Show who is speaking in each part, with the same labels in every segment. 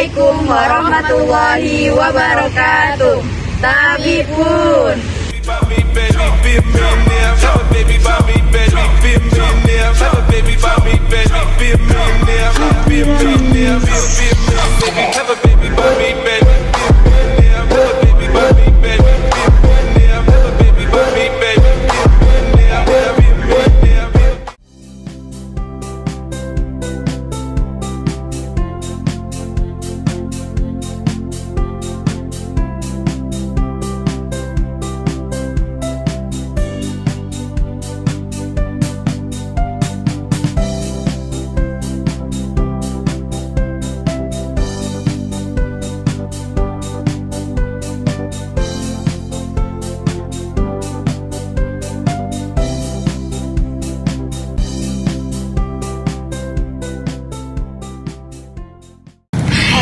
Speaker 1: Assalamualaikum warahmatullahi wabarakatuh. Tabipun.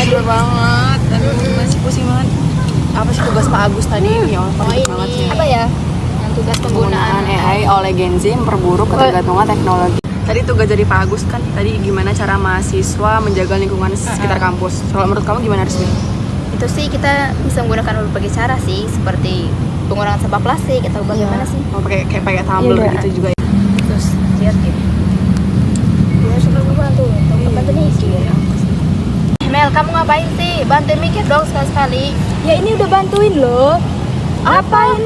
Speaker 2: Aduh banget, masih pusing banget. Apa sih tugas Pak Agus tadi? Ya Allah, banget sih.
Speaker 3: Apa ya? Yang tugas penggunaan
Speaker 2: AI oleh Gen Z memperburuk ketergantungan teknologi. Tadi tugas dari Pak Agus kan, tadi gimana cara mahasiswa menjaga lingkungan sekitar kampus. Kalau menurut kamu gimana, Rizmi?
Speaker 3: itu sih kita bisa menggunakan berbagai cara sih, seperti pengurangan sampah plastik atau bagaimana sih?
Speaker 2: Oh, pakai tumbler gitu juga ya.
Speaker 3: Terus lihat gitu. Ya sudah bantu nih. Mel, kamu ngapain sih? Bantuin mikir dong sekali-sekali.
Speaker 4: Ya ini udah bantuin loh. Apain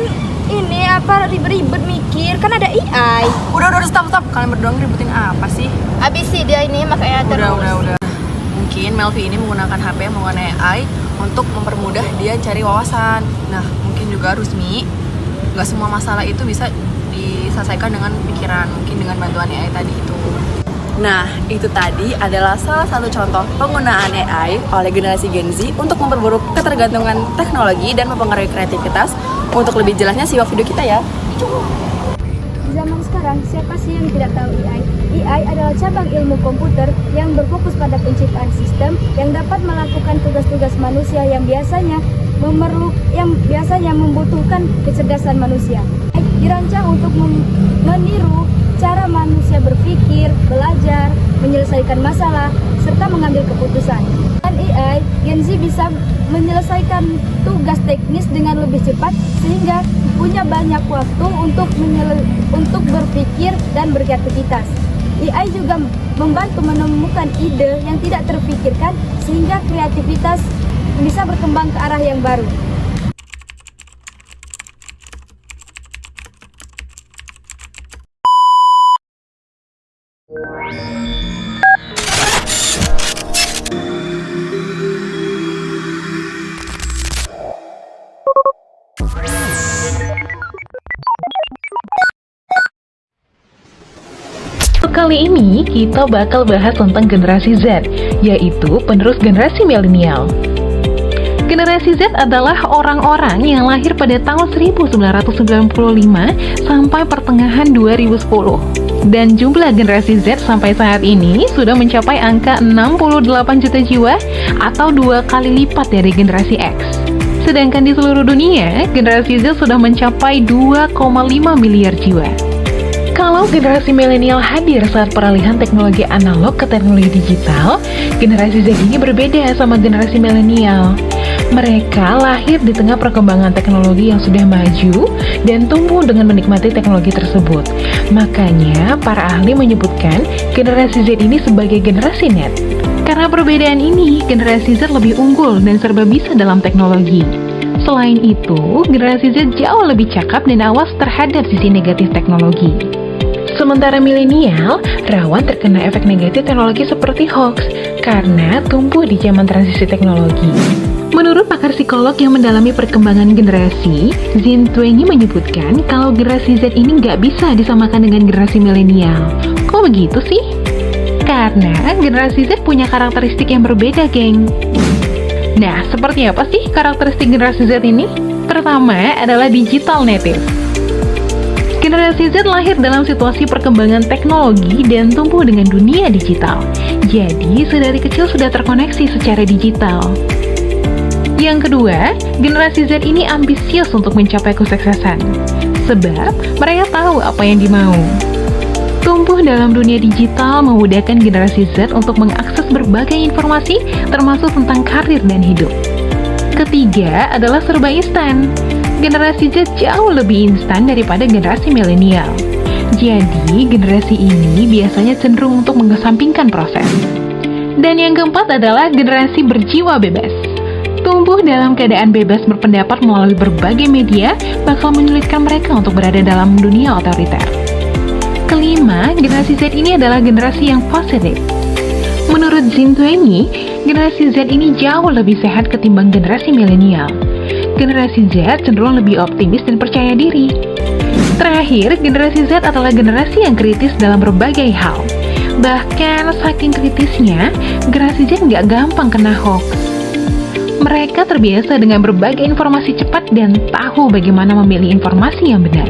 Speaker 4: ini? Apa ribet-ribet mikir? Kan ada AI.
Speaker 2: Udah stop. Kalian berdua ngeributin apa sih?
Speaker 3: Abis sih dia ini makanya terus.
Speaker 2: Udah. Mungkin Melvi ini menggunakan HP menggunakan AI untuk mempermudah dia cari wawasan. Nah, mungkin juga Rusmi, nggak semua masalah itu bisa diselesaikan dengan pikiran, mungkin dengan bantuan AI tadi itu. Nah, itu tadi adalah salah satu contoh penggunaan AI oleh generasi Gen Z untuk memperburuk ketergantungan teknologi dan mempengaruhi kreativitas. Untuk lebih jelasnya simak video kita ya.
Speaker 4: Di zaman sekarang, siapa sih yang tidak tahu AI? AI adalah cabang ilmu komputer yang berfokus pada penciptaan sistem yang dapat melakukan tugas-tugas manusia yang biasanya membutuhkan kecerdasan manusia. AI dirancang untuk meniru cara manusia berpikir, belajar, menyelesaikan masalah, serta mengambil keputusan. Dengan AI, Gen Z bisa menyelesaikan tugas teknis dengan lebih cepat sehingga punya banyak waktu untuk berpikir dan berkreativitas. AI juga membantu menemukan ide yang tidak terpikirkan sehingga kreativitas bisa berkembang ke arah yang baru.
Speaker 5: Kali ini kita bakal bahas tentang generasi Z, yaitu penerus generasi milenial. Generasi Z adalah orang-orang yang lahir pada tahun 1995 sampai pertengahan 2010. Dan jumlah generasi Z sampai saat ini sudah mencapai angka 68 juta jiwa atau 2 kali lipat dari generasi X. Sedangkan di seluruh dunia, generasi Z sudah mencapai 2,5 miliar jiwa. Kalau generasi milenial hadir saat peralihan teknologi analog ke teknologi digital, generasi Z ini berbeda sama generasi milenial. Mereka lahir di tengah perkembangan teknologi yang sudah maju dan tumbuh dengan menikmati teknologi tersebut. Makanya, para ahli menyebutkan generasi Z ini sebagai generasi net. Karena perbedaan ini, generasi Z lebih unggul dan serba bisa dalam teknologi. Selain itu, generasi Z jauh lebih cakap dan awas terhadap sisi negatif teknologi. Sementara milenial rawan terkena efek negatif teknologi seperti hoax karena tumbuh di zaman transisi teknologi. Menurut pakar psikolog yang mendalami perkembangan generasi, Zin Tuengi menyebutkan kalau generasi Z ini nggak bisa disamakan dengan generasi milenial. Kok begitu sih? Karena generasi Z punya karakteristik yang berbeda, geng. Nah, seperti apa sih karakteristik generasi Z ini? Pertama adalah digital native. Generasi Z lahir dalam situasi perkembangan teknologi dan tumbuh dengan dunia digital. Jadi, sedari kecil sudah terkoneksi secara digital. Yang kedua, generasi Z ini ambisius untuk mencapai kesuksesan. Sebab, mereka tahu apa yang dimau. Tumbuh dalam dunia digital memudahkan generasi Z untuk mengakses berbagai informasi termasuk tentang karir dan hidup. Ketiga adalah serba instan. Generasi Z jauh lebih instan daripada generasi milenial. Jadi, generasi ini biasanya cenderung untuk mengesampingkan proses. Dan yang keempat adalah generasi berjiwa bebas. Tumbuh dalam keadaan bebas berpendapat melalui berbagai media bakal menyulitkan mereka untuk berada dalam dunia otoriter. Kelima, generasi Z ini adalah generasi yang positif. Menurut Zintueni, generasi Z ini jauh lebih sehat ketimbang generasi milenial. Generasi Z cenderung lebih optimis dan percaya diri. Terakhir, generasi Z adalah generasi yang kritis dalam berbagai hal. Bahkan saking kritisnya, generasi Z nggak gampang kena hoax. Mereka terbiasa dengan berbagai informasi cepat dan tahu bagaimana memilih informasi yang benar.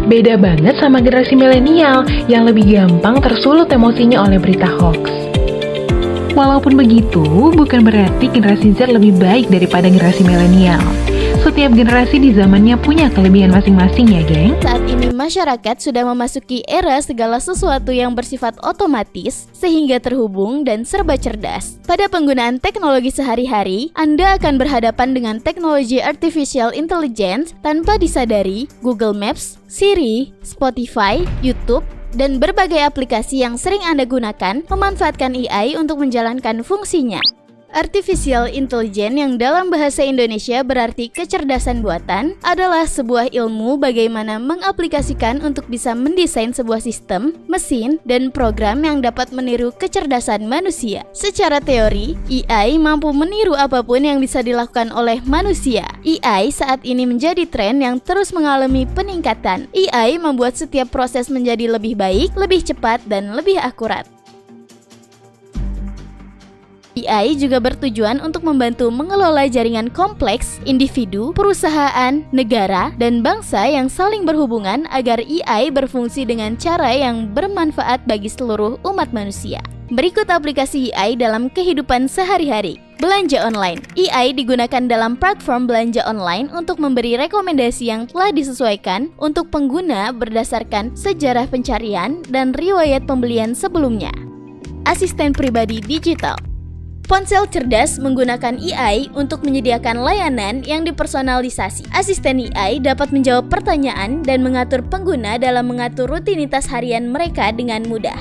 Speaker 5: Beda banget sama generasi milenial yang lebih gampang tersulut emosinya oleh berita hoax. Walaupun begitu, bukan berarti generasi Z lebih baik daripada generasi milenial. Setiap generasi di zamannya punya kelebihan masing-masing ya, geng.
Speaker 3: Saat ini masyarakat sudah memasuki era segala sesuatu yang bersifat otomatis sehingga terhubung dan serba cerdas. Pada penggunaan teknologi sehari-hari, Anda akan berhadapan dengan teknologi artificial intelligence tanpa disadari. Google Maps, Siri, Spotify, YouTube, dan berbagai aplikasi yang sering Anda gunakan memanfaatkan AI untuk menjalankan fungsinya. Artificial Intelligence yang dalam bahasa Indonesia berarti kecerdasan buatan adalah sebuah ilmu bagaimana mengaplikasikan untuk bisa mendesain sebuah sistem, mesin, dan program yang dapat meniru kecerdasan manusia. Secara teori, AI mampu meniru apapun yang bisa dilakukan oleh manusia. AI saat ini menjadi tren yang terus mengalami peningkatan. AI membuat setiap proses menjadi lebih baik, lebih cepat, dan lebih akurat. AI juga bertujuan untuk membantu mengelola jaringan kompleks, individu, perusahaan, negara, dan bangsa yang saling berhubungan agar AI berfungsi dengan cara yang bermanfaat bagi seluruh umat manusia. Berikut aplikasi AI dalam kehidupan sehari-hari. Belanja online. AI digunakan dalam platform belanja online untuk memberi rekomendasi yang telah disesuaikan untuk pengguna berdasarkan sejarah pencarian dan riwayat pembelian sebelumnya. Asisten pribadi digital. Ponsel cerdas menggunakan AI untuk menyediakan layanan yang dipersonalisasi. Asisten AI dapat menjawab pertanyaan dan mengatur pengguna dalam mengatur rutinitas harian mereka dengan mudah.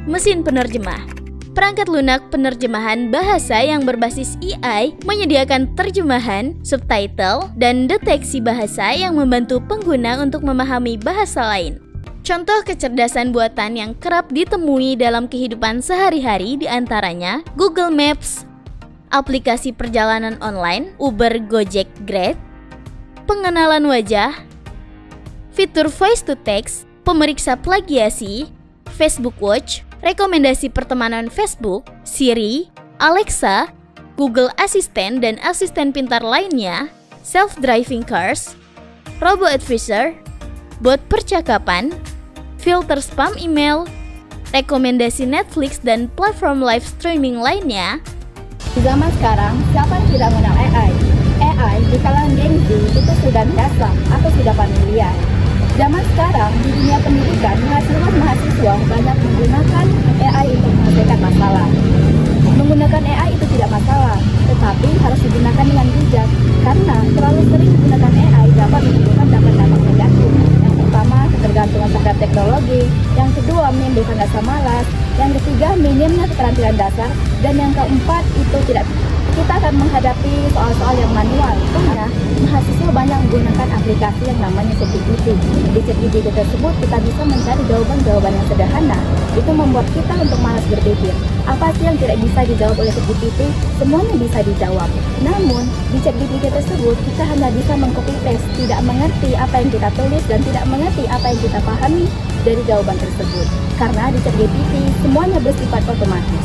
Speaker 3: Mesin penerjemah. Perangkat lunak penerjemahan bahasa yang berbasis AI menyediakan terjemahan, subtitle, dan deteksi bahasa yang membantu pengguna untuk memahami bahasa lain. Contoh kecerdasan buatan yang kerap ditemui dalam kehidupan sehari-hari diantaranya Google Maps, aplikasi perjalanan online, Uber, Gojek, Grab, pengenalan wajah, fitur voice to text, pemeriksa plagiasi, Facebook Watch, rekomendasi pertemanan Facebook, Siri, Alexa, Google Assistant dan asisten pintar lainnya, self-driving cars, robo-advisor, bot percakapan, filter spam email, rekomendasi Netflix dan platform live streaming lainnya.
Speaker 4: Di zaman sekarang, siapa yang tidak mengenal AI? AI di kalangan Gen Z itu sudah biasa atau sudah familiar. Zaman sekarang, di dunia pendidikan, mahasiswa banyak menggunakan AI untuk menyelesaikan masalah. Menggunakan AI itu tidak masalah, tetapi harus digunakan dengan bijak, karena terlalu sering menggunakan AI dapat menimbulkan dampak-dampak negatif. Yang pertama, ketergantungan terhadap teknologi. Yang kedua, menimbulkan rasa malas. Yang ketiga, minimnya keterampilan dasar. Dan yang keempat, itu kita akan menghadapi soal-soal yang manual. Karena mahasiswa banyak menggunakan aplikasi yang namanya ChatGPT. Di ChatGPT tersebut kita bisa mencari jawaban-jawaban yang sederhana. Itu membuat kita untuk malas berpikir. Apa sih yang tidak bisa dijawab oleh ChatGPT? Semuanya bisa dijawab. Namun, di ChatGPT tersebut kita hanya bisa meng-copy paste, tidak mengerti apa yang kita tulis dan tidak mengerti apa yang kita pahami dari jawaban tersebut. Karena di ChatGPT semuanya bersifat otomatis.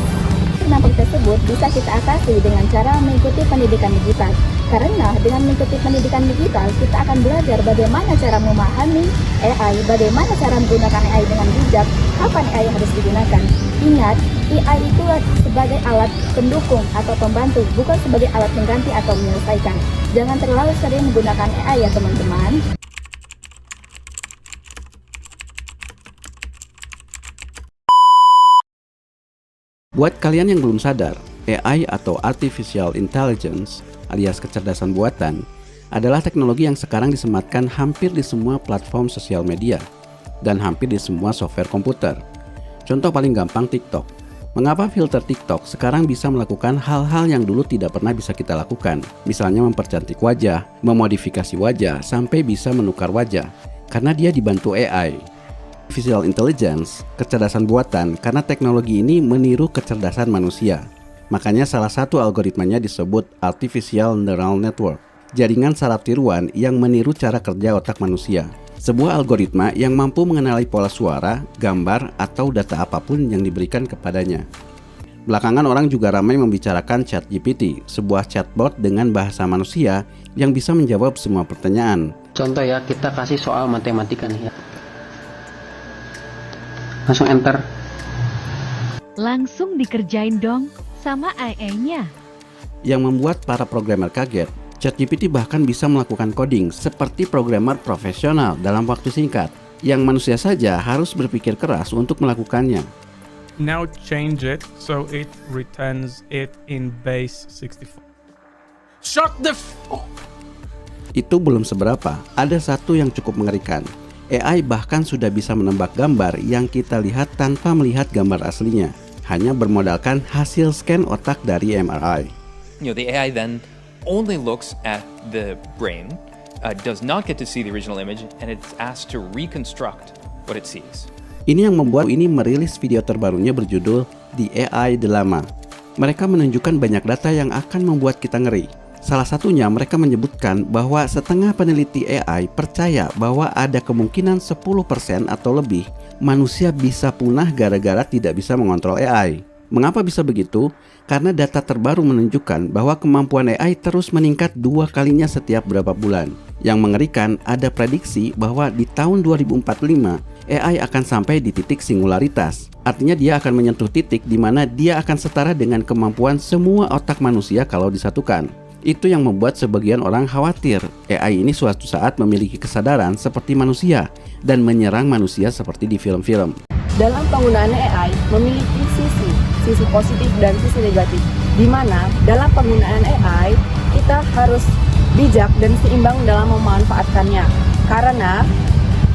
Speaker 4: Dampak tersebut bisa kita atasi dengan cara mengikuti pendidikan digital. Karena dengan mengikuti pendidikan digital, kita akan belajar bagaimana cara memahami AI, bagaimana cara menggunakan AI dengan bijak, kapan AI harus digunakan. Ingat, AI itu sebagai alat pendukung atau pembantu, bukan sebagai alat pengganti atau menyelesaikan. Jangan terlalu sering menggunakan AI ya teman-teman.
Speaker 6: Buat kalian yang belum sadar, AI atau Artificial Intelligence alias kecerdasan buatan adalah teknologi yang sekarang disematkan hampir di semua platform sosial media dan hampir di semua software komputer. Contoh paling gampang TikTok. Mengapa filter TikTok sekarang bisa melakukan hal-hal yang dulu tidak pernah bisa kita lakukan? Misalnya mempercantik wajah, memodifikasi wajah, sampai bisa menukar wajah. Karena dia dibantu AI. Artificial Intelligence, kecerdasan buatan, karena teknologi ini meniru kecerdasan manusia. Makanya salah satu algoritmanya disebut Artificial Neural Network, jaringan saraf tiruan yang meniru cara kerja otak manusia. Sebuah algoritma yang mampu mengenali pola suara, gambar, atau data apapun yang diberikan kepadanya. Belakangan orang juga ramai membicarakan ChatGPT, sebuah chatbot dengan bahasa manusia yang bisa menjawab semua pertanyaan.
Speaker 7: Contoh ya, kita kasih soal matematika nih ya. Langsung enter.
Speaker 8: Langsung dikerjain dong sama AI-nya.
Speaker 6: Yang membuat para programmer kaget, ChatGPT bahkan bisa melakukan coding seperti programmer profesional dalam waktu singkat, yang manusia saja harus berpikir keras untuk melakukannya.
Speaker 9: Now change it so it returns it in base 64. Shut the
Speaker 6: Itu belum seberapa, ada satu yang cukup mengerikan. AI bahkan sudah bisa menebak gambar yang kita lihat tanpa melihat gambar aslinya, hanya bermodalkan hasil scan otak dari MRI.
Speaker 10: The AI then only looks at the brain, does not get to see the original image, and it's asked to reconstruct what it sees.
Speaker 6: Ini yang membuat ini merilis video terbarunya berjudul The AI Dilemma. Mereka menunjukkan banyak data yang akan membuat kita ngeri. Salah satunya mereka menyebutkan bahwa setengah peneliti AI percaya bahwa ada kemungkinan 10% atau lebih manusia bisa punah gara-gara tidak bisa mengontrol AI. Mengapa bisa begitu? Karena data terbaru menunjukkan bahwa kemampuan AI terus meningkat 2 kalinya setiap berapa bulan. Yang mengerikan, ada prediksi bahwa di tahun 2045 AI akan sampai di titik singularitas. Artinya dia akan menyentuh titik di mana dia akan setara dengan kemampuan semua otak manusia kalau disatukan. Itu yang membuat sebagian orang khawatir AI ini suatu saat memiliki kesadaran seperti manusia dan menyerang manusia seperti di film-film.
Speaker 2: Dalam penggunaan AI memiliki sisi positif dan sisi negatif, di mana dalam penggunaan AI kita harus bijak dan seimbang dalam memanfaatkannya. Karena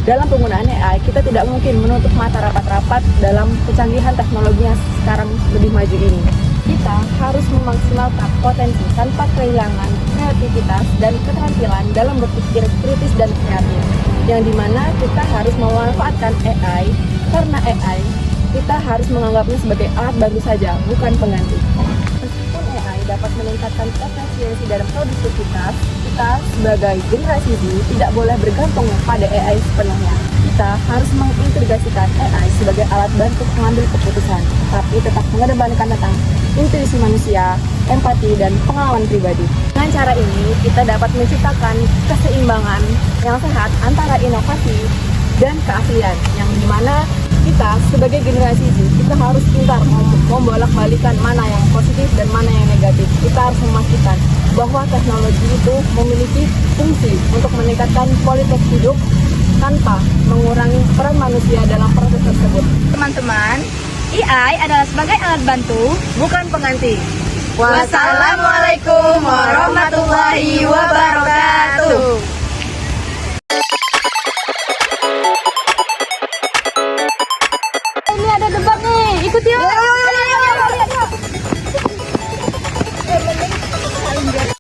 Speaker 2: dalam penggunaan AI kita tidak mungkin menutup mata rapat-rapat dalam kecanggihan teknologi yang sekarang lebih maju ini. Kita harus memaksimalkan potensi tanpa kehilangan kreativitas dan keterampilan dalam berpikir kritis dan kreatif. Yang dimana kita harus memanfaatkan AI, karena AI kita harus menganggapnya sebagai alat bantu saja, bukan pengganti. Meskipun AI dapat meningkatkan efisiensi dan produktivitas, kita sebagai generasi Z tidak boleh bergantung pada AI sepenuhnya. Kita harus mengintegrasikan AI sebagai alat bantu mengambil keputusan, tapi tetap mengedepankan tentang intuisi manusia, empati, dan pengalaman pribadi. Dengan cara ini, kita dapat menciptakan keseimbangan yang sehat antara inovasi dan keaslian, yang dimana kita sebagai generasi Z, kita harus pintar membolak-balikan mana yang positif dan mana yang negatif. Kita harus memastikan bahwa teknologi itu memiliki fungsi untuk meningkatkan kualitas hidup tanpa mengurangi peran manusia dalam proses tersebut.
Speaker 4: Teman-teman, AI adalah sebagai alat bantu, bukan pengganti.
Speaker 1: Wassalamualaikum warahmatullahi wabarakatuh.